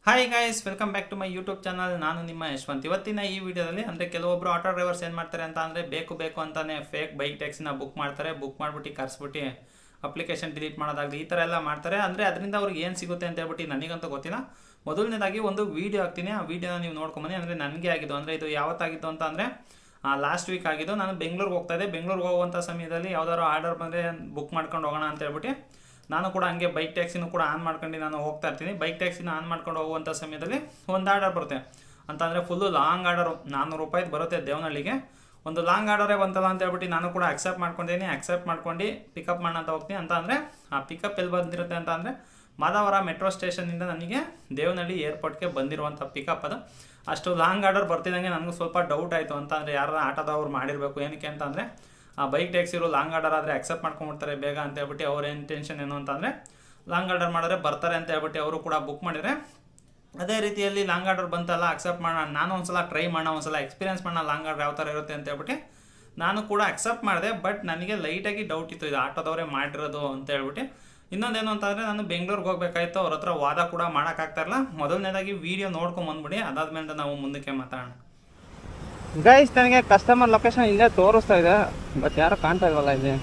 Hi guys, welcome back to my YouTube channel. ನಾನು ನಿಮ್ಮ ಯಶವಂತ್. ಇವತ್ತಿನ ಈ ವಿಡಿಯೋದಲ್ಲಿ ಅಂದರೆ ಕೆಲವೊಬ್ಬರು ಆಟೋ ಡ್ರೈವರ್ಸ್ ಏನು ಮಾಡ್ತಾರೆ ಅಂತ ಅಂದರೆ ಬೇಕು ಅಂತಾನೆ ಫೇಕ್ ಬೈಕ್ ಟ್ಯಾಕ್ಸಿನ ಬುಕ್ ಮಾಡ್ತಾರೆ. ಬುಕ್ ಮಾಡಿಬಿಟ್ಟು ಕರ್ಸ್ಬಿಟ್ಟು ಅಪ್ಲಿಕೇಶನ್ ಡಿಲೀಟ್ ಮಾಡೋದಾಗಲಿ ಈ ಥರ ಎಲ್ಲ ಮಾಡ್ತಾರೆ. ಅಂದರೆ ಅದರಿಂದ ಅವ್ರಿಗೆ ಏನು ಸಿಗುತ್ತೆ ಅಂತ ಹೇಳ್ಬಿಟ್ಟು ನನಗಂತೂ ಗೊತ್ತಿಲ್ಲ. ಮೊದಲನೇದಾಗಿ ಒಂದು ವೀಡಿಯೋ ಹಾಕ್ತೀನಿ, ಆ ವೀಡಿಯೋನ ನೀವು ನೋಡ್ಕೊಂಬನ್ನಿ. ಅಂದರೆ ನನಗೆ ಆಗಿದ್ದು, ಅಂದರೆ ಇದು ಯಾವತ್ತಾಗಿತ್ತು ಅಂತ ಅಂದರೆ ಲಾಸ್ಟ್ ವೀಕ್ ಆಗಿದ್ದು. ನಾನು ಬೆಂಗಳೂರಿಗೆ ಹೋಗ್ತಾ ಇದ್ದೆ. ಬೆಂಗಳೂರಿಗೆ ಹೋಗುವಂಥ ಸಮಯದಲ್ಲಿ ಯಾವ್ದಾದ್ರು ಆರ್ಡರ್ ಬಂದರೆ ಬುಕ್ ಮಾಡ್ಕೊಂಡು ಹೋಗೋಣ ಅಂತ ಹೇಳ್ಬಿಟ್ಟು ನಾನು ಕೂಡ ಹಂಗೆ ಬೈಕ್ ಟ್ಯಾಕ್ಸಿನೂ ಕೂಡ ಆನ್ ಮಾಡ್ಕೊಂಡು ನಾನು ಹೋಗ್ತಾ ಇರ್ತೀನಿ. ಬೈಕ್ ಟ್ಯಾಕ್ಸಿನ ಆನ್ ಮಾಡ್ಕೊಂಡು ಹೋಗುವಂಥ ಸಮಯದಲ್ಲಿ ಒಂದು ಆರ್ಡರ್ ಬರುತ್ತೆ. ಅಂತಂದರೆ ಫುಲ್ಲು ಲಾಂಗ್ ಆರ್ಡರು, 400 ರೂಪಾಯಿದು ಬರುತ್ತೆ ದೇವನಹಳ್ಳಿಗೆ. ಒಂದು ಲಾಂಗ್ ಆರ್ಡರೇ ಬಂತಲ್ಲ ಅಂತ ಹೇಳ್ಬಿಟ್ಟು ನಾನು ಕೂಡ ಅಕ್ಸೆಪ್ಟ್ ಮಾಡ್ಕೊಂಡಿದ್ದೀನಿ. ಅಕ್ಸೆಪ್ಟ್ ಮಾಡ್ಕೊಂಡು ಪಿಕಪ್ ಮಾಡೋಣ ಅಂತ ಹೋಗ್ತೀನಿ. ಅಂತ ಅಂದರೆ ಆ ಪಿಕಪ್ ಎಲ್ಲಿ ಬಂದಿರುತ್ತೆ ಅಂತ ಅಂದರೆ ಮಾದಾವರ ಮೆಟ್ರೋ ಸ್ಟೇಷನಿಂದ ನನಗೆ ದೇವನಹಳ್ಳಿ ಏರ್ಪೋರ್ಟ್ಗೆ ಬಂದಿರುವಂಥ ಪಿಕಪ್ ಅದು. ಅಷ್ಟು ಲಾಂಗ್ ಆರ್ಡರ್ ಬರ್ತಿದ್ದಂಗೆ ನನಗೂ ಸ್ವಲ್ಪ ಡೌಟ್ ಆಯಿತು. ಅಂತ ಅಂದರೆ ಯಾರು ಆಟೋದವ್ರು ಮಾಡಿರಬೇಕು. ಏನಕ್ಕೆ ಅಂತ ಅಂದರೆ ಆ ಬೈಕ್ ಟ್ಯಾಕ್ಸಿರು ಲಾಂಗ್ ಆರ್ಡರ್ ಆದರೆ ಅಕ್ಸೆಪ್ಟ್ ಮಾಡ್ಕೊಂಡ್ಬಿಡ್ತಾರೆ ಬೇಗ ಅಂತ ಹೇಳ್ಬಿಟ್ಟು ಅವ್ರ ಇಂಟೆನ್ಷನ್ ಏನು ಅಂತಂದರೆ ಲಾಂಗ್ ಆರ್ಡರ್ ಮಾಡಿದ್ರೆ ಬರ್ತಾರೆ ಅಂತ ಹೇಳ್ಬಿಟ್ಟು ಅವರು ಕೂಡ ಬುಕ್ ಮಾಡಿದರೆ. ಅದೇ ರೀತಿಯಲ್ಲಿ ಲಾಂಗ್ ಆರ್ಡರ್ ಬಂತಲ್ಲ, ಅಕ್ಸೆಪ್ಟ್ ಮಾಡೋಣ, ನಾನು ಒಂದ್ಸಲ ಟ್ರೈ ಮಾಡೋಣ, ಒಂದ್ಸಲ ಎಕ್ಸ್ಪೀರಿಯನ್ಸ್ ಮಾಡೋಣ ಲಾಂಗ್ ಆರ್ಡರ್ ಯಾವ ಥರ ಇರುತ್ತೆ ಅಂತ ಹೇಳ್ಬಿಟ್ಟು ನಾನು ಕೂಡ ಅಕ್ಸೆಪ್ಟ್ ಮಾಡಿದೆ. ಬಟ್ ನನಗೆ ಲೈಟಾಗಿ ಡೌಟ್ ಇತ್ತು, ಇದು ಆಟೋದವರೇ ಮಾಡಿರೋದು ಅಂತ ಹೇಳ್ಬಿಟ್ಟು. ಇನ್ನೊಂದೇನು ಅಂತಂದರೆ ನಾನು ಬೆಂಗಳೂರಿಗೆ ಹೋಗ್ಬೇಕಾಯ್ತು, ಅವ್ರ ಹತ್ರ ವಾದ ಕೂಡ ಮಾಡೋಕ್ಕಾಗ್ತಾಯಿರಲ್ಲ. ಮೊದಲನೇದಾಗಿ ವೀಡಿಯೋ ನೋಡ್ಕೊಂಬಂದ್ಬಿಡಿ, ಅದಾದ್ಮೇಲೆ ನಾವು ಮುಂದಕ್ಕೆ ಮಾತಾಡೋಣ. ಗೈಸ್, ನನಗೆ ಕಸ್ಟಮರ್ ಲೊಕೇಶನ್ ಇಲ್ಲೇ ತೋರಿಸ್ತಾ ಇದೆ, ಬಟ್ ಯಾರು ಕಾಣ್ತಾ ಇಲ್ವಲ್ಲ ಇಲ್ಲಿ.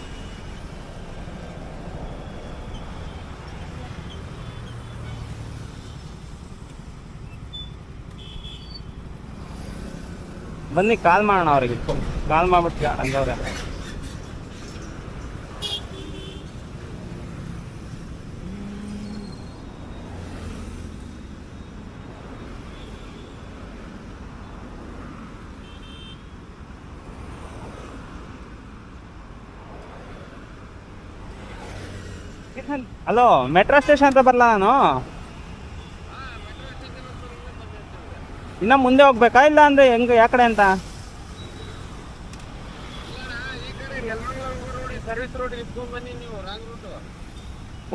ಬನ್ನಿ ಕಾಲ್ ಮಾಡೋಣ ಅವ್ರಿಗೆ. ಕಾಲ್ ಮಾಡ್ಬಿಟ್ಟು ಹಂಗವ್ರೆ. ಹಲೋ, ಮೆಟ್ರೋ ಸ್ಟೇಷನ್ ಅಂತ ಬರಲ್ಲ ನಾನು? ಇನ್ನ ಮುಂದೆ ಹೋಗ್ಬೇಕಾ ಇಲ್ಲ ಅಂದ್ರೆ ಹೆಂಗ ಯಾವ ಕಡೆ ಅಂತ?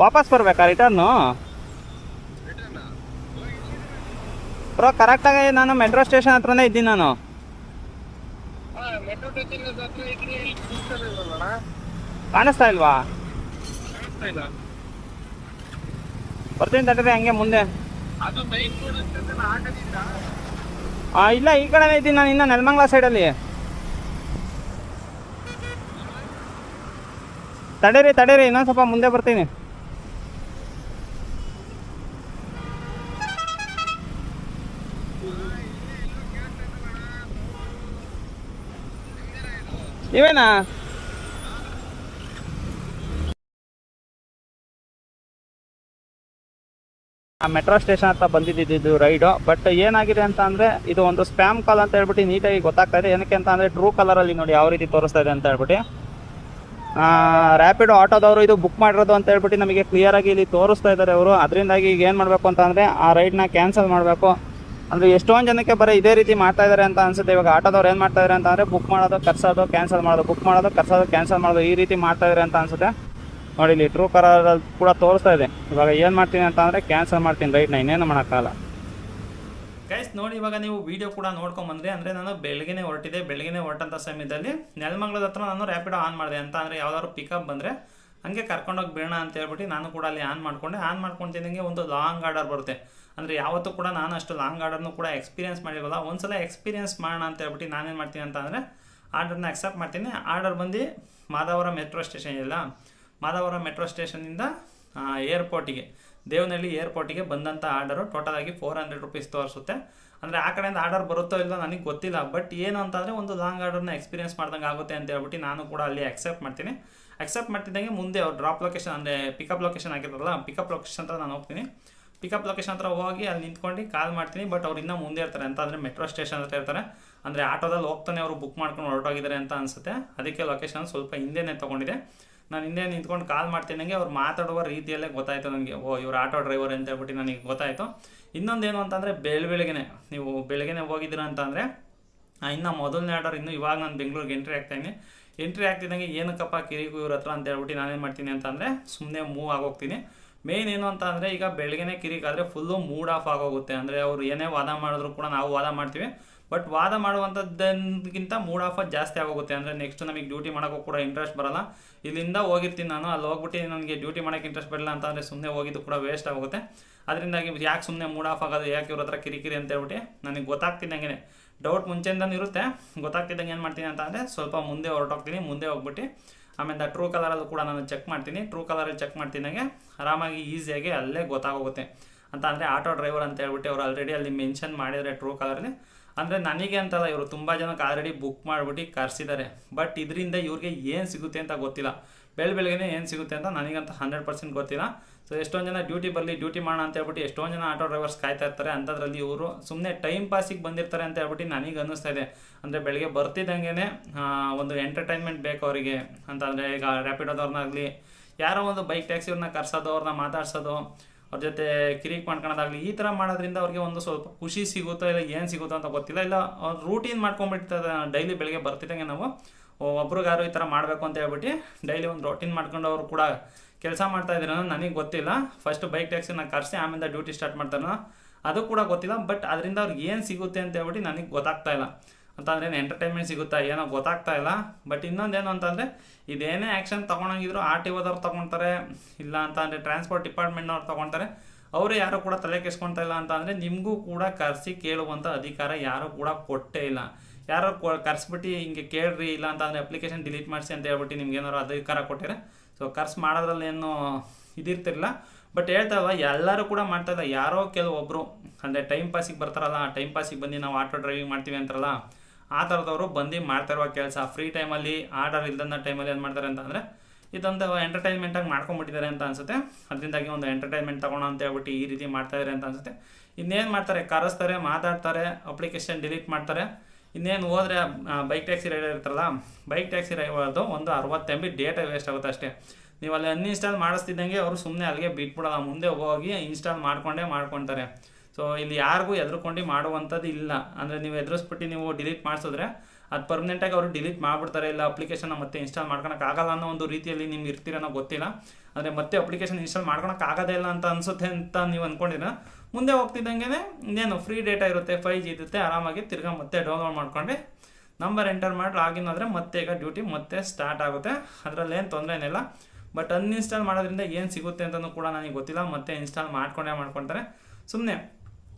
ವಾಪಸ್ ಬರ್ಬೇಕಾ ರಿಟರ್ನು? ಬ್ರೋ ಕರೆಕ್ಟಾಗಿ ನಾನು ಮೆಟ್ರೋ ಸ್ಟೇಷನ್ ಹತ್ರನೇ ಇದ್ದೀನಿ ನಾನು. ಕಾಣಿಸ್ತಾ ಇಲ್ವಾ? ಬರ್ತೀನಿ ತಡ್ರಿ, ಹಂಗೆ ಮುಂದೆ. ಇಲ್ಲ, ಈ ಕಡೆನೇ ಇದ್ದೀನಿ ನಾನು, ಇನ್ನು ನೆಲಮಂಗಲ ಸೈಡಲ್ಲಿ. ತಡೀರಿ, ಇನ್ನೊಂದು ಸ್ವಲ್ಪ ಮುಂದೆ ಬರ್ತೀನಿ. ನೀವೇನಾ? ಆ ಮೆಟ್ರೋ ಸ್ಟೇಷನ್ ಹತ್ರ ಬಂದಿದ್ದು ರೈಡು. ಬಟ್ ಏನಾಗಿದೆ ಅಂತ ಅಂದರೆ ಇದು ಒಂದು ಸ್ಪ್ಯಾಮ್ ಕಾಲ್ ಅಂತ ಹೇಳ್ಬಿಟ್ಟು ನೀಟಾಗಿ ಗೊತ್ತಾಗ್ತಾ ಇದೆ. ಏನಕ್ಕೆ ಅಂತ ಅಂದರೆ ಟ್ರೂ ಕಲರಲ್ಲಿ ನೋಡಿ ಯಾವ ರೀತಿ ತೋರಿಸ್ತಾ ಇದೆ ಅಂತ ಹೇಳ್ಬಿಟ್ಟು. ರ್ಯಾಪಿಡೋ ಆಟೋದವರು ಇದು ಬುಕ್ ಮಾಡಿರೋದು ಅಂತ ಹೇಳ್ಬಿಟ್ಟು ನಮಗೆ ಕ್ಲಿಯರಾಗಿ ಇಲ್ಲಿ ತೋರಿಸ್ತಾ ಇದ್ದಾರೆ ಅವರು. ಅದರಿಂದಾಗಿ ಈಗ ಏನು ಮಾಡಬೇಕು ಅಂತ ಅಂದರೆ ಆ ರೈಡ್ನ ಕ್ಯಾನ್ಸಲ್ ಮಾಡಬೇಕು. ಅಂದರೆ ಎಷ್ಟೊಂದು ಜನಕ್ಕೆ ಬರೀ ಇದೇ ರೀತಿ ಮಾಡ್ತಾ ಇದ್ದಾರೆ ಅಂತ ಅನ್ಸುತ್ತೆ. ಇವಾಗ ಆಟೋದವ್ರು ಏನು ಮಾಡ್ತಾ ಇದ್ದಾರೆ ಅಂತ ಅಂದರೆ ಬುಕ್ ಮಾಡೋದು, ಕರ್ಸೋದು, ಕ್ಯಾನ್ಸಲ್ ಮಾಡೋದು, ಬುಕ್ ಮಾಡೋದು, ಕರ್ಸೋದು, ಕ್ಯಾನ್ಸಲ್ ಮಾಡೋದು, ಈ ರೀತಿ ಮಾಡ್ತಾ ಇದ್ದಾರೆ ಅಂತ ಅನ್ಸುತ್ತೆ. ನೋಡಿ ಇಲ್ಲಿ ಟ್ರೂ ಕಲರಲ್ಲಿ ಕೂಡ ತೋರಿಸ್ತಾ ಇದೆ. ಇವಾಗ ಏನು ಮಾಡ್ತೀನಿ ಅಂತ ಅಂದರೆ ಕ್ಯಾನ್ಸಲ್ ಮಾಡ್ತೀನಿ ರೈಡ್ನ, ಇನ್ನೇನು ಮಾಡೋಕ್ಕಾಗಲ್ಲ. ಗೈಸ್ ನೋಡಿ, ಇವಾಗ ನೀವು ವಿಡಿಯೋ ಕೂಡ ನೋಡ್ಕೊಂಬಂದ್ರೆ, ಅಂದರೆ ನಾನು ಬೆಳಗ್ಗೆ ಹೊರಟಂಥ ಸಮಯದಲ್ಲಿ ನೆಲಮಂಗಲದ ಹತ್ರ ನಾನು ರ್ಯಾಪಿಡೋ ಆನ್ ಮಾಡಿದೆ. ಅಂತ ಅಂದರೆ ಯಾವ್ದಾದ್ರು ಪಿಕಪ್ ಬಂದರೆ ಹಂಗೆ ಕರ್ಕೊಂಡೋಗಿ ಬಿಡೋಣ ಅಂತ ಹೇಳ್ಬಿಟ್ಟು ನಾನು ಕೂಡ ಅಲ್ಲಿ ಆನ್ ಮಾಡ್ಕೊತಿದ್ದಂಗೆ ಒಂದು ಲಾಂಗ್ ಆರ್ಡರ್ ಬರುತ್ತೆ. ಅಂದರೆ ಯಾವತ್ತೂ ಕೂಡ ನಾನು ಅಷ್ಟು ಲಾಂಗ್ ಆರ್ಡರ್ನು ಕೂಡ ಎಕ್ಸ್ಪೀರಿಯನ್ಸ್ ಮಾಡಿರೋಲ್ಲ. ಒಂದ್ಸಲ ಎಕ್ಸ್ಪೀರಿಯನ್ಸ್ ಮಾಡೋಣ ಅಂತ ಹೇಳ್ಬಿಟ್ಟು ನಾನೇನು ಮಾಡ್ತೀನಿ ಅಂತ ಅಂದರೆ ಆರ್ಡರ್ನ ಅಕ್ಸೆಪ್ಟ್ ಮಾಡ್ತೀನಿ. ಆರ್ಡರ್ ಬಂದು ಮಾದಾವರ ಮೆಟ್ರೋ ಸ್ಟೇಷನ್ ಇಲ್ಲ, ಮಾದಾವರ ಮೆಟ್ರೋ ಸ್ಟೇಷನಿಂದ ಏರ್ಪೋರ್ಟಿಗೆ, ದೇವನಹಳ್ಳಿ ಏರ್ಪೋರ್ಟಿಗೆ ಬಂದಂಥ ಆರ್ಡರು ಟೋಟಲಾಗಿ 400 ರೂಪೀಸ್ ತೋರಿಸುತ್ತೆ. ಅಂದರೆ ಆ ಕಡೆಯಿಂದ ಆರ್ಡರ್ ಬರುತ್ತೋ ಇಲ್ಲೋ ನನಗೆ ಗೊತ್ತಿಲ್ಲ. ಬಟ್ ಏನು ಅಂತಂದರೆ ಒಂದು ಲಾಂಗ್ ಆರ್ಡರ್ನ ಎಕ್ಸ್ಪೀರಿಯನ್ಸ್ ಮಾಡ್ದಂಗೆ ಆಗುತ್ತೆ ಅಂತ ಹೇಳ್ಬಿಟ್ಟು ನಾನು ಕೂಡ ಅಲ್ಲಿ ಅಕ್ಸೆಪ್ಟ್ ಮಾಡ್ತೀನಿ. ಅಕ್ಸೆಪ್ಟ್ ಮಾಡ್ತಿದ್ದಂಗೆ ಮುಂದೆ ಅವ್ರು ಡ್ರಾಪ್ ಲೊಕೇಶನ್, ಅಂದರೆ ಪಿಕಪ್ ಲೊಕೇಶನ್ ಆಗಿರೋಲ್ಲ, ಪಿಕಪ್ ಲೊಕೇಶನ್ ಹತ್ರ ನಾನು ಹೋಗ್ತೀನಿ. ಪಿಕಪ್ ಲೊಕೇಶನ್ ಹತ್ರ ಹೋಗಿ ಅಲ್ಲಿ ನಿಂತ್ಕೊಂಡು ಕಾಲ್ ಮಾಡ್ತೀನಿ. ಬಟ್ ಅವ್ರು ಇನ್ನೂ ಮುಂದೆ ಇರ್ತಾರೆ. ಅಂತ ಅಂದರೆ ಮೆಟ್ರೋ ಸ್ಟೇಷನ್ ಹತ್ರ ಇರ್ತಾರೆ. ಅಂದರೆ ಆಟೋದಲ್ಲಿ ಹೋಗ್ತಾನೆ ಅವರು ಬುಕ್ ಮಾಡ್ಕೊಂಡು ಹೊರಟೋಗಿದ್ದಾರೆ ಅಂತ ಅನಿಸುತ್ತೆ. ಅದಕ್ಕೆ ಲೊಕೇಶನ್ ಸ್ವಲ್ಪ ಹಿಂದೆನೇ ತೊಗೊಂಡಿದೆ. ನಾನು ಹಿಂದೆ ನಿಂತ್ಕೊಂಡು ಕಾಲ್ ಮಾಡ್ತೀನಿ. ಅವ್ರು ಮಾತಾಡುವ ರೀತಿಯಲ್ಲೇ ಗೊತ್ತಾಯಿತು ನನಗೆ, ಇವ್ರು ಆಟೋ ಡ್ರೈವರ್ ಅಂತ ಹೇಳ್ಬಿಟ್ಟು ನನಗೆ ಗೊತ್ತಾಯಿತು. ಇನ್ನೊಂದೇನು ಅಂತಂದರೆ ಬೆಳಗ್ಗೆ ನೀವು ಬೆಳಗ್ಗೆ ಹೋಗಿದ್ದೀರ ಅಂತಂದರೆ ಇನ್ನು ಮೊದಲನೇ ಆರ್ಡರ್ ಇನ್ನು ಇವಾಗ ನಾನು ಬೆಂಗಳೂರಿಗೆ ಎಂಟ್ರಿ ಆಗ್ತಿದ್ದಂಗೆ ಏನಕ್ಕಪ್ಪ ಕಿರಿಕು ಇವ್ರ ಹತ್ರ ಅಂತ ಹೇಳ್ಬಿಟ್ಟು ನಾನೇನು ಮಾಡ್ತೀನಿ ಅಂತಂದರೆ ಸುಮ್ಮನೆ ಮೂವ್ ಆಗೋಗ್ತೀನಿ. ಮೇನ್ ಏನು ಅಂತ ಅಂದರೆ ಈಗ ಬೆಳಗ್ಗೆ ಕಿರಿಕಾದರೆ ಫುಲ್ಲು ಮೂಡ್ ಆಫ್ ಆಗೋಗುತ್ತೆ. ಅಂದರೆ ಅವ್ರು ಏನೇ ವಾದ ಮಾಡಿದ್ರು ಕೂಡ ನಾವು ವಾದ ಮಾಡ್ತೀವಿ. ಬಟ್ ವಾದ ಮಾಡುವಂಥದ್ದಕ್ಕಿಂತ ಮೂಡ್ ಆಫ್ ಜಾಸ್ತಿ ಆಗೋಗುತ್ತೆ. ಅಂದರೆ ನೆಕ್ಸ್ಟ್ ನಮಗೆ ಡ್ಯೂಟಿ ಮಾಡೋಕ್ಕೂ ಕೂಡ ಇಂಟ್ರೆಸ್ಟ್ ಬರಲ್ಲ. ಇಲ್ಲಿಂದ ಹೋಗಿರ್ತೀನಿ ನಾನು, ಅಲ್ಲಿ ಹೋಗ್ಬಿಟ್ಟು ನನಗೆ ಡ್ಯೂಟಿ ಮಾಡೋಕ್ಕೆ ಇಂಟ್ರೆಸ್ಟ್ ಬರಲ್ಲ ಅಂತಂದರೆ ಸುಮ್ಮನೆ ಹೋಗಿದ್ದು ಕೂಡ ವೇಸ್ಟ್ ಆಗುತ್ತೆ. ಅದರಿಂದಾಗಿ ಯಾಕೆ ಸುಮ್ಮನೆ ಮೂಡ್ ಆಫ್ ಆಗೋದು, ಯಾಕೆ ಇವ್ರ ಹತ್ರ ಕಿರಿಕಿರಿ ಅಂತ ಹೇಳ್ಬಿಟ್ಟು ನನಗೆ ಗೊತ್ತಾಗ್ತಿದ್ದಂಗೆ ಡೌಟ್ ಮುಂಚೆಯಿಂದನೂ ಇರುತ್ತೆ. ಗೊತ್ತಾಗ್ತಿದ್ದಂಗೆ ಏನು ಮಾಡ್ತೀನಿ ಅಂತ ಅಂದರೆ ಸ್ವಲ್ಪ ಮುಂದೆ ಹೊರಟೋಗ್ತೀನಿ. ಮುಂದೆ ಹೋಗ್ಬಿಟ್ಟು ಆಮೇಲೆ ಟ್ರೂ ಕಲರಲ್ಲೂ ಕೂಡ ನಾನು ಚೆಕ್ ಮಾಡ್ತೀನಿ. ಟ್ರೂ ಕಲರಲ್ಲಿ ಚೆಕ್ ಮಾಡ್ತಿದ್ದಂಗೆ ಆರಾಮಾಗಿ ಈಸಿಯಾಗಿ ಅಲ್ಲೇ ಗೊತ್ತಾಗೋಗುತ್ತೆ. ಅಂತ ಅಂದರೆ ಆಟೋ ಡ್ರೈವರ್ ಅಂತ ಹೇಳ್ಬಿಟ್ಟು ಅವ್ರು ಆಲ್ರೆಡಿ ಅಲ್ಲಿ ಮೆನ್ಷನ್ ಮಾಡಿದರೆ ಟ್ರೂ ಕಲರಲ್ಲಿ. ಅಂದರೆ ನನಗೆ ಅಂತಲ್ಲ, ಇವರು ತುಂಬ ಜನಕ್ಕೆ ಆಲ್ರೆಡಿ ಬುಕ್ ಮಾಡಿಬಿಟ್ಟು ಕರೆಸಿದ್ದಾರೆ. ಬಟ್ ಇದರಿಂದ ಇವ್ರಿಗೆ ಏನು ಸಿಗುತ್ತೆ ಅಂತ ಗೊತ್ತಿಲ್ಲ. ಬೆಳಗ್ಗೆ ಏನು ಸಿಗುತ್ತೆ ಅಂತ ನನಗಂತ 100% ಗೊತ್ತಿಲ್ಲ. ಸೊ ಎಷ್ಟೊಂದು ಜನ ಡ್ಯೂಟಿ ಬರಲಿ, ಡ್ಯೂಟಿ ಮಾಡೋಣ ಅಂತ ಹೇಳ್ಬಿಟ್ಟು ಎಷ್ಟೊಂದು ಜನ ಆಟೋ ಡ್ರೈವರ್ಸ್ ಕಾಯ್ತಾ ಇರ್ತಾರೆ. ಅಂಥದ್ರಲ್ಲಿ ಇವರು ಸುಮ್ಮನೆ ಟೈಮ್ ಪಾಸಿಗೆ ಬಂದಿರ್ತಾರೆ ಅಂತ ಹೇಳ್ಬಿಟ್ಟು ನನಗೆ ಅನ್ನಿಸ್ತಾ ಇದೆ. ಅಂದರೆ ಬೆಳಗ್ಗೆ ಬರ್ತಿದ್ದಂಗೆ ಒಂದು ಎಂಟರ್ಟೈನ್ಮೆಂಟ್ ಬೇಕು ಅವರಿಗೆ. ಅಂತಂದರೆ ಈಗ ರ್ಯಾಪಿಡೋದವ್ರನ್ನಾಗಲಿ ಯಾರೋ ಒಂದು ಬೈಕ್ ಟ್ಯಾಕ್ಸಿಯವ್ರನ್ನ ಕರ್ಸೋದು, ಅವ್ರನ್ನ ಮಾತಾಡ್ಸೋದು, ಅವ್ರ ಜೊತೆ ಕಿರಿಕ್ ಮಾಡ್ಕೊಳೋದಾಗಲಿ, ಈ ಥರ ಮಾಡೋದ್ರಿಂದ ಅವ್ರಿಗೆ ಒಂದು ಸ್ವಲ್ಪ ಖುಷಿ ಸಿಗುತ್ತೋ ಇಲ್ಲ ಏನು ಸಿಗುತ್ತೋ ಅಂತ ಗೊತ್ತಿಲ್ಲ. ಇಲ್ಲ ಅವ್ರು ರೂಟೀನ್ ಮಾಡ್ಕೊಂಡ್ಬಿಡ್ತದೆ. ಡೈಲಿ ಬೆಳಗ್ಗೆ ಬರ್ತಿದ್ದಂಗೆ ನಾವು ಒಬ್ರಿಗಾರು ಈ ಥರ ಮಾಡಬೇಕು ಅಂತ ಹೇಳ್ಬಿಟ್ಟು ಡೈಲಿ ಒಂದು ರೂಟೀನ್ ಮಾಡ್ಕೊಂಡು ಅವರು ಕೂಡ ಕೆಲಸ ಮಾಡ್ತಾ ಇದ್ದೀರ ನನಗೆ ಗೊತ್ತಿಲ್ಲ. ಫಸ್ಟ್ ಬೈಕ್ ಟ್ಯಾಕ್ಸಿನ ಕರೆಸಿ ಆಮೇಲೆ ಡ್ಯೂಟಿ ಸ್ಟಾರ್ಟ್ ಮಾಡ್ತಾರೋ ಅದು ಕೂಡ ಗೊತ್ತಿಲ್ಲ. ಬಟ್ ಅದರಿಂದ ಅವ್ರಿಗೆ ಏನು ಸಿಗುತ್ತೆ ಅಂತ ಹೇಳ್ಬಿಟ್ಟು ನನಗೆ ಗೊತ್ತಾಗ್ತಾ ಇಲ್ಲ. ಅಂತಂದರೆ ಎಂಟರ್ಟೈನ್ಮೆಂಟ್ ಸಿಗುತ್ತಾ ಏನೋ ಗೊತ್ತಾಗ್ತಾ ಇಲ್ಲ. ಬಟ್ ಇನ್ನೊಂದೇನು ಅಂತಂದರೆ ಇದೇನೇ ಆ್ಯಕ್ಷನ್ ತೊಗೊಳಂಗಿದ್ರು RTOದವ್ರು ತೊಗೊಳ್ತಾರೆ, ಇಲ್ಲ ಅಂತಂದರೆ ಟ್ರಾನ್ಸ್ಪೋರ್ಟ್ ಡಿಪಾರ್ಟ್ಮೆಂಟ್ನವ್ರು ತೊಗೊಳ್ತಾರೆ. ಅವರು ಯಾರು ಕೂಡ ತಲೆ ಕೆಸ್ಕೊಳ್ತಾ ಇಲ್ಲ. ಅಂತ ಅಂದರೆ ನಿಮಗೂ ಕೂಡ ಕರೆಸಿ ಕೇಳುವಂಥ ಅಧಿಕಾರ ಯಾರೂ ಕೂಡ ಕೊಟ್ಟೇ ಇಲ್ಲ. ಯಾರೋ ಕರ್ಸ್ಬಿಟ್ಟು ಹಿಂಗೆ ಕೇಳ್ರಿ, ಇಲ್ಲ ಅಂತಂದರೆ ಅಪ್ಲಿಕೇಶನ್ ಡಿಲೀಟ್ ಮಾಡಿಸಿ ಅಂತ ಹೇಳ್ಬಿಟ್ಟು ನಿಮ್ಗೆ ಏನಾದ್ರು ಅಧಿಕಾರ ಕೊಟ್ಟಿರೆ ಸೊ ಕರ್ಸ್ ಮಾಡೋದ್ರಲ್ಲಿ ಏನು ಇದಿರ್ತಿರಲಿಲ್ಲ. ಬಟ್ ಹೇಳ್ತಾವ ಎಲ್ಲರೂ ಕೂಡ ಮಾಡ್ತಾಯಿಲ್ಲ. ಯಾರೋ ಕೆಲವೊಬ್ಬರು ಅಂದರೆ ಟೈಮ್ ಪಾಸಿಗೆ ಬರ್ತಾರಲ್ಲ, ಆ ಟೈಮ್ ಪಾಸಿಗೆ ಬಂದು ನಾವು ಆಟೋ ಡ್ರೈವಿಂಗ್ ಮಾಡ್ತೀವಿ ಅಂತಾರಲ್ಲ, ಆ ಥರದವರು ಬಂದು ಮಾಡ್ತಾಯಿರುವ ಕೆಲಸ ಫ್ರೀ ಟೈಮಲ್ಲಿ ಆರ್ಡರ್ ಇಲ್ದಂಥ ಟೈಮಲ್ಲಿ ಏನು ಮಾಡ್ತಾರೆ ಅಂತಂದರೆ ಇದೊಂದು ಎಂಟರ್ಟೈನ್ಮೆಂಟಾಗಿ ಮಾಡ್ಕೊಂಬಿಟ್ಟಿದ್ದಾರೆ ಅಂತ ಅನಿಸುತ್ತೆ. ಅದರಿಂದಾಗಿ ಒಂದು ಎಂಟರ್ಟೈನ್ಮೆಂಟ್ ತೊಗೊಳೋ ಅಂತ ಹೇಳ್ಬಿಟ್ಟು ಈ ರೀತಿ ಮಾಡ್ತಾಯಿದ್ದಾರೆ ಅಂತ ಅನಿಸುತ್ತೆ. ಇನ್ನೇನು ಮಾಡ್ತಾರೆ, ಕರೆಸ್ತಾರೆ, ಮಾತಾಡ್ತಾರೆ, ಅಪ್ಲಿಕೇಶನ್ ಡಿಲೀಟ್ ಮಾಡ್ತಾರೆ. ಇನ್ನೇನು ಹೋದರೆ ಬೈಕ್ ಟ್ಯಾಕ್ಸಿ ರೈಡರ್ ಇರ್ತಾರಲ್ಲ, ಬೈಕ್ ಟ್ಯಾಕ್ಸಿ ರೈಡರ್ದು ಒಂದು 60 MB ಡೇಟಾ ವೇಸ್ಟ್ ಆಗುತ್ತೆ ಅಷ್ಟೇ. ನೀವು ಅಲ್ಲಿ ಅನ್ಇನ್ಸ್ಟಾಲ್ ಮಾಡಿಸ್ತಿದ್ದಂಗೆ ಅವರು ಸುಮ್ಮನೆ ಅಲ್ಲಿಗೆ ಬಿಟ್ಬಿಡೋಲ್ಲ, ಮುಂದೆ ಹೋಗಿ ಇನ್ಸ್ಟಾಲ್ ಮಾಡ್ಕೊಳ್ತಾರೆ. ಸೊ ಇಲ್ಲಿ ಯಾರಿಗೂ ಎದುರುಕೊಂಡು ಮಾಡುವಂಥದ್ದು ಇಲ್ಲ. ಅಂದರೆ ನೀವು ಎದುರಿಸ್ಬಿಟ್ಟು ನೀವು ಡಿಲೀಟ್ ಮಾಡಿಸಿದ್ರೆ ಅದು ಪರ್ಮನೆಂಟಾಗಿ ಅವರು ಡಿಲೀಟ್ ಮಾಡಿಬಿಡ್ತಾರೆ. ಇಲ್ಲ ಅಪ್ಲಿಕೇಶನ್ನ ಮತ್ತೆ ಇನ್ಸ್ಟಾಲ್ ಮಾಡ್ಕೊಳಕ್ಕಾಗಲ್ಲ ಅನ್ನೋ ಒಂದು ರೀತಿಯಲ್ಲಿ ನಿಮ್ಗೆ ಇರ್ತೀರನ್ನೋ ಗೊತ್ತಿಲ್ಲ. ಅಂದರೆ ಮತ್ತೆ ಅಪ್ಲಿಕೇಶನ್ ಇನ್ಸ್ಟಾಲ್ ಮಾಡ್ಕೊಳಕ್ಕಾಗೋದೇ ಇಲ್ಲ ಅಂತ ಅನಿಸುತ್ತೆ ಅಂತ ನೀವು ಅಂದ್ಕೊಂಡಿದ್ರೆ ಮುಂದೆ ಹೋಗ್ತಿದ್ದಂಗೆ ಇನ್ನೇನು ಫ್ರೀ ಡೇಟಾ ಇರುತ್ತೆ, 5G ಇರುತ್ತೆ, ಆರಾಮಾಗಿ ತಿರ್ಗಾ ಮತ್ತೆ ಡೌನ್ಲೋಡ್ ಮಾಡ್ಕೊಂಡು ನಂಬರ್ ಎಂಟರ್ ಮಾಡಿ ಲಾಗಿನ್ ಆದರೆ ಮತ್ತೆ ಈಗ ಡ್ಯೂಟಿ ಮತ್ತೆ ಸ್ಟಾರ್ಟ್ ಆಗುತ್ತೆ. ಅದರಲ್ಲಿ ಏನು ತೊಂದರೆ ಏನಿಲ್ಲ. ಬಟ್ ಅನ್ಇನ್ಸ್ಟಾಲ್ ಮಾಡೋದ್ರಿಂದ ಏನು ಸಿಗುತ್ತೆ ಅಂತಲೂ ಕೂಡ ನನಗೆ ಗೊತ್ತಿಲ್ಲ. ಮತ್ತೆ ಇನ್ಸ್ಟಾಲ್ ಮಾಡ್ಕೊಳ್ತಾರೆ ಸುಮ್ಮನೆ.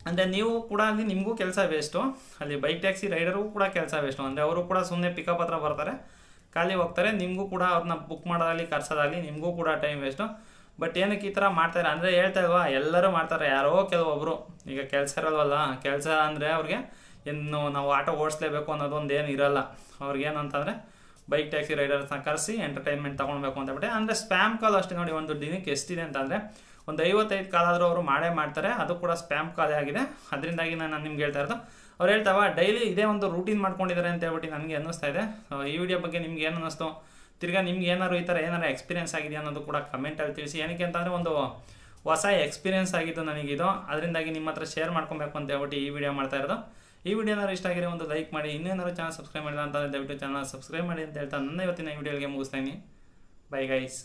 ಅಂದರೆ ನೀವು ಕೂಡ ಅಲ್ಲಿ ನಿಮಗೂ ಕೆಲಸ ವೇಸ್ಟು, ಅಲ್ಲಿ ಬೈಕ್ ಟ್ಯಾಕ್ಸಿ ರೈಡರ್ಗೂ ಕೂಡ ಕೆಲಸ ವೇಸ್ಟು. ಅಂದರೆ ಅವರು ಕೂಡ ಸುಮ್ಮನೆ ಪಿಕಪ್ ಹತ್ರ ಬರ್ತಾರೆ, ಖಾಲಿ ಹೋಗ್ತಾರೆ. ನಿಮಗೂ ಕೂಡ ಅವ್ರನ್ನ ಬುಕ್ ಮಾಡೋದಾಗಲಿ ಕರ್ಸೋದಾಗಲಿ ನಿಮಗೂ ಕೂಡ ಟೈಮ್ ವೇಸ್ಟು. ಬಟ್ ಏನಕ್ಕೆ ಈ ಥರ ಮಾಡ್ತಾರೆ ಅಂದರೆ ಹೇಳ್ತಾ ಇಲ್ವಾ, ಎಲ್ಲರೂ ಮಾಡ್ತಾರೆ. ಯಾರೋ ಕೆಲವೊಬ್ಬರು ಈಗ ಕೆಲಸ ಇರಲ್ವಲ್ಲ, ಕೆಲಸ ಅಂದರೆ ಅವ್ರಿಗೆ ಇನ್ನು ನಾವು ಆಟೋ ಓಡಿಸ್ಲೇಬೇಕು ಅನ್ನೋದೊಂದು ಏನು ಇರಲ್ಲ. ಅವ್ರಿಗೇನು ಅಂತಂದರೆ ಬೈಕ್ ಟ್ಯಾಕ್ಸಿ ರೈಡರ್ಸ್ನ ಕರೆಸಿ ಎಂಟರ್ಟೈನ್ಮೆಂಟ್ ತೊಗೊಳ್ಬೇಕು ಅಂತ ಬಿಟ್ಟೆ. ಅಂದರೆ ಸ್ಪ್ಯಾಮ್ ಕಾಲ್ ಅಷ್ಟೇ ನೋಡಿ, ಒಂದು ದಿನಕ್ಕೆ ಎಷ್ಟಿದೆ ಅಂತಂದರೆ ಒಂದು 55 ಕಾಲ್ ಆದರೂ ಅವರು ಮಾಡ್ತಾರೆ. ಅದು ಕೂಡ ಸ್ಪ್ಯಾಮ್ ಕಾಲೇ ಆಗಿದೆ. ಅದರಿಂದಾಗಿ ನಾನು ನಿಮ್ಗೆ ಹೇಳ್ತಾ ಇರೋದು. ಅವ್ರು ಹೇಳ್ತಾವ ಡೈಲಿ ಇದೇ ಒಂದು ರೂಟೀನ್ ಮಾಡ್ಕೊಂಡಿದ್ದಾರೆ ಅಂತ ಹೇಳ್ಬಿಟ್ಟು ನನಗೆ ಅನ್ನಿಸ್ತಾ ಇದೆ. ಈ ವಿಡಿಯೋ ಬಗ್ಗೆ ನಿಮ್ಗೆ ಏನು ಅನ್ನಿಸ್ತು, ತಿರ್ಗಾ ನಿಮ್ಗೆ ಏನಾರು ಈ ಥರ ಏನಾರು ಎಕ್ಸ್ಪೀರಿಯನ್ಸ್ ಆಗಿದೆ ಅನ್ನೋದು ಕೂಡ ಕಮೆಂಟಲ್ಲಿ ತಿಳಿಸಿ. ಏನಕ್ಕೆ ಅಂತಂದರೆ ಒಂದು ಹೊಸ ಎಕ್ಸ್ಪೀರಿಯನ್ಸ್ ಆಗಿದ್ದು ನನಗಿದು. ಅದರಿಂದಾಗಿ ನಿಮ್ಮ ಹತ್ರ ಶೇರ್ ಮಾಡ್ಕೊಬೇಕು ಅಂತ ಹೇಳ್ಬಿಟ್ಟು ಈ ವಿಡಿಯೋ ಮಾಡ್ತಾ ಇರೋದು. ಈ ವಿಡಿಯೋ ಏನಾದ್ರು ಇಷ್ಟ ಆಗಿರೋ ಒಂದು ಲೈಕ್ ಮಾಡಿ, ಇನ್ನೇನಾದ್ರು ಚಾನಲ್ ಸಬ್ಸ್ಕ್ರೈಬ್ ಮಾಡಿಲ್ಲ ಅಂತಂದರೆ ದಯವಿಟ್ಟು ಚಾನಲ್ ಸಬ್ಸ್ಕ್ರೈಬ್ ಮಾಡಿ ಅಂತ ಹೇಳ್ತಾ ನನ್ನ ಇವತ್ತಿನ ವಿಡಿಯೋಗೆ ಮುಗಿಸ್ತಾ ಇದ್ದೀನಿ. Bye guys.